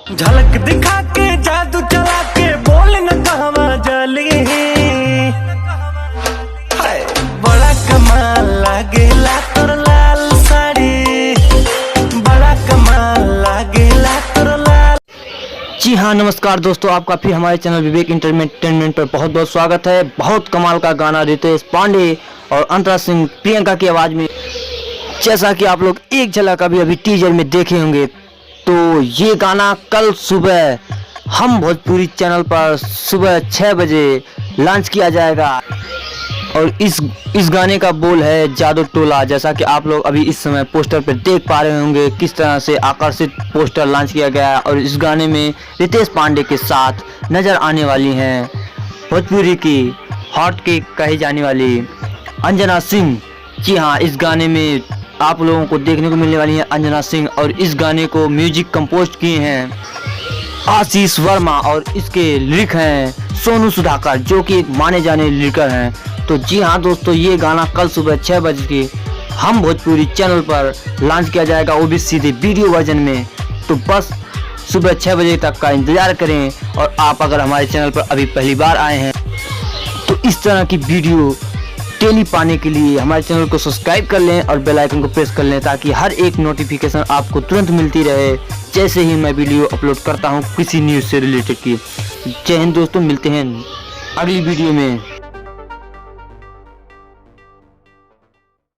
झलक दिखा के जादू चला के बोल न कहवा जली, बड़ा कमाल लागेला तोर लाल साड़ी, बड़ा कमाल लागेला तोर लाल। जी हाँ, नमस्कार दोस्तों, आपका फिर हमारे चैनल विवेक एंटरटेनमेंट पर बहुत बहुत स्वागत है। बहुत कमाल का गाना रितेश पांडे और अंतरा सिंह प्रियंका की आवाज़ में, जैसा कि आप लोग एक झलक अभी टीजर में देखे होंगे। तो ये गाना कल सुबह हम भोजपुरी चैनल पर सुबह 6 बजे लॉन्च किया जाएगा और इस गाने का बोल है जादू टोला। जैसा कि आप लोग अभी इस समय पोस्टर पर देख पा रहे होंगे किस तरह से आकर्षित पोस्टर लॉन्च किया गया है। और इस गाने में रितेश पांडे के साथ नज़र आने वाली हैं भोजपुरी की हॉट केक कही जाने वाली अंजना सिंह। जी हाँ, इस गाने में आप लोगों को देखने को मिलने वाली है अंजना सिंह और इस गाने को म्यूजिक कंपोज किए हैं आशीष वर्मा और इसके लिरिक हैं सोनू सुधाकर, जो कि एक माने जाने लिरिकर हैं। तो जी हाँ दोस्तों, ये गाना कल सुबह 6 बजे के हम भोजपुरी चैनल पर लॉन्च किया जाएगा, वो भी सीधे वीडियो वर्जन में। तो बस सुबह 6 बजे तक का इंतज़ार करें। और आप अगर हमारे चैनल पर अभी पहली बार आए हैं तो इस तरह की वीडियो डेली पाने के लिए हमारे चैनल को सब्सक्राइब कर लें और बेल आइकन को प्रेस कर लें, ताकि हर एक नोटिफिकेशन आपको तुरंत मिलती रहे जैसे ही मैं वीडियो अपलोड करता हूं किसी न्यूज़ से रिलेटेड की। जय हिंद दोस्तों, मिलते हैं अगली वीडियो में।